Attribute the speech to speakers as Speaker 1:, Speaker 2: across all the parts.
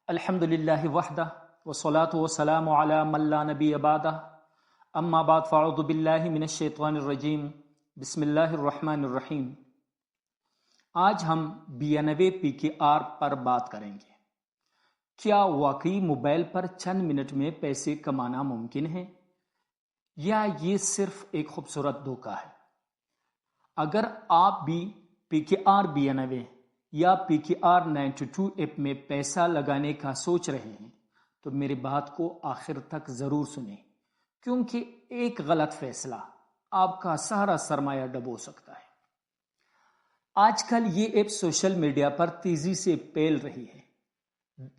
Speaker 1: الحمدللہ وحدہ والصلاة والسلام علی من لا نبی بعدہ اما بعد فاعوذ باللہ من الشیطان الرجیم بسم اللہ الرحمن الرحیم۔ آج ہم BNB پر بات کریں گے۔ کیا واقعی موبائل پر چند منٹ میں پیسے کمانا ممکن ہے یا یہ صرف ایک خوبصورت دھوکہ ہے؟ اگر آپ بھی BNB یا PKR92 ایپ میں پیسہ لگانے کا سوچ رہے ہیں تو میری بات کو آخر تک ضرور سنیں، کیونکہ ایک غلط فیصلہ آپ کا سارا سرمایہ ڈبو سکتا ہے۔ آج کل یہ ایپ سوشل میڈیا پر تیزی سے پھیل رہی ہے۔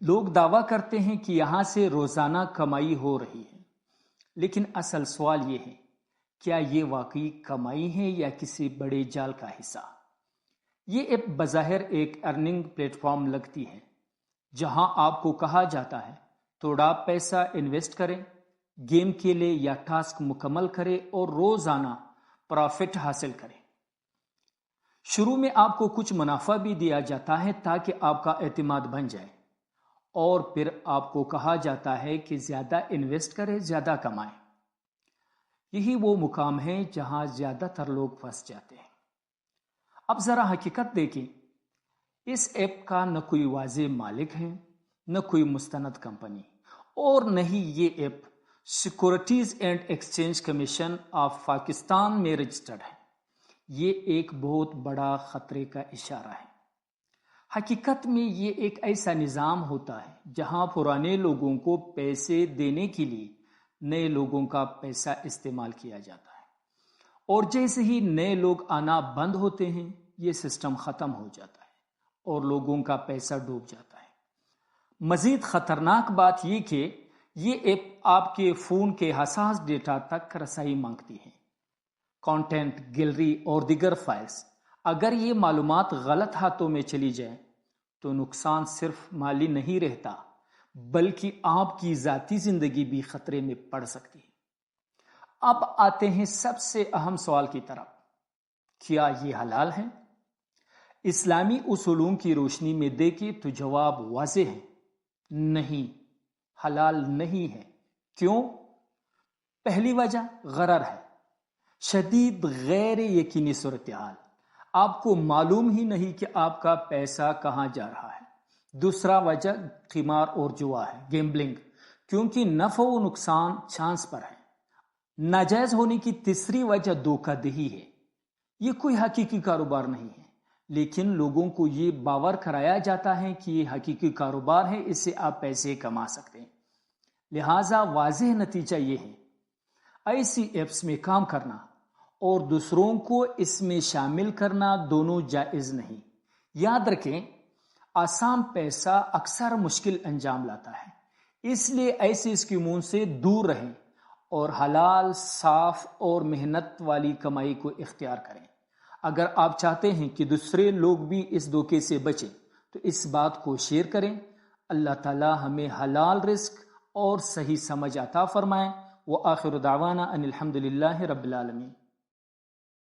Speaker 1: لوگ دعویٰ کرتے ہیں کہ یہاں سے روزانہ کمائی ہو رہی ہے، لیکن اصل سوال یہ ہے، کیا یہ واقعی کمائی ہے یا کسی بڑے جال کا حصہ؟ یہ ایپ بظاہر ایک ارننگ پلیٹ فارم لگتی ہے، جہاں آپ کو کہا جاتا ہے تھوڑا پیسہ انویسٹ کریں، گیم کھیلیں یا ٹاسک مکمل کریں اور روزانہ پروفٹ حاصل کریں۔ شروع میں آپ کو کچھ منافع بھی دیا جاتا ہے تاکہ آپ کا اعتماد بن جائے، اور پھر آپ کو کہا جاتا ہے کہ زیادہ انویسٹ کریں، زیادہ کمائیں۔ یہی وہ مقام ہے جہاں زیادہ تر لوگ پھنس جاتے ہیں۔ اب ذرا حقیقت دیکھیں، اس ایپ کا نہ کوئی واضح مالک ہے، نہ کوئی مستند کمپنی، اور نہ ہی یہ app securities and exchange commission of Pakistan میں رجسٹرڈ ہے۔ یہ ایک بہت بڑا خطرے کا اشارہ ہے۔ حقیقت میں یہ ایک ایسا نظام ہوتا ہے جہاں پرانے لوگوں کو پیسے دینے کے لیے نئے لوگوں کا پیسہ استعمال کیا جاتا ہے، اور جیسے ہی نئے لوگ آنا بند ہوتے ہیں یہ سسٹم ختم ہو جاتا ہے اور لوگوں کا پیسہ ڈوب جاتا ہے۔ مزید خطرناک بات یہ کہ یہ ایپ آپ کے فون کے حساس ڈیٹا تک رسائی مانگتی ہے، کانٹینٹ، گیلری اور دیگر فائلز۔ اگر یہ معلومات غلط ہاتھوں میں چلی جائے تو نقصان صرف مالی نہیں رہتا، بلکہ آپ کی ذاتی زندگی بھی خطرے میں پڑ سکتی ہے۔ اب آتے ہیں سب سے اہم سوال کی طرف، کیا یہ حلال ہے؟ اسلامی اصولوں کی روشنی میں دیکھیں تو جواب واضح ہے، نہیں، حلال نہیں ہے۔ کیوں؟ پہلی وجہ غرر ہے، شدید غیر یقینی صورتحال، آپ کو معلوم ہی نہیں کہ آپ کا پیسہ کہاں جا رہا ہے۔ دوسرا وجہ قمار اور جوا ہے، گیمبلنگ، کیونکہ نفع و نقصان چانس پر ہے۔ ناجائز ہونے کی تیسری وجہ دھوکہ دہی ہے، یہ کوئی حقیقی کاروبار نہیں ہے، لیکن لوگوں کو یہ باور کرایا جاتا ہے کہ یہ حقیقی کاروبار ہے، اس سے آپ پیسے کما سکتے ہیں۔ لہٰذا واضح نتیجہ یہ ہے، ایسی ایپس میں کام کرنا اور دوسروں کو اس میں شامل کرنا دونوں جائز نہیں۔ یاد رکھیں، آسان پیسہ اکثر مشکل انجام لاتا ہے، اس لیے ایسی اسکیموں سے دور رہیں اور حلال، صاف اور محنت والی کمائی کو اختیار کریں۔ اگر آپ چاہتے ہیں کہ دوسرے لوگ بھی اس دھوکے سے بچیں تو اس بات کو شیئر کریں۔ اللہ تعالی ہمیں حلال رزق اور صحیح سمجھ عطا فرمائیں۔ وآخر دعوانا ان الحمدللہ رب العالمین۔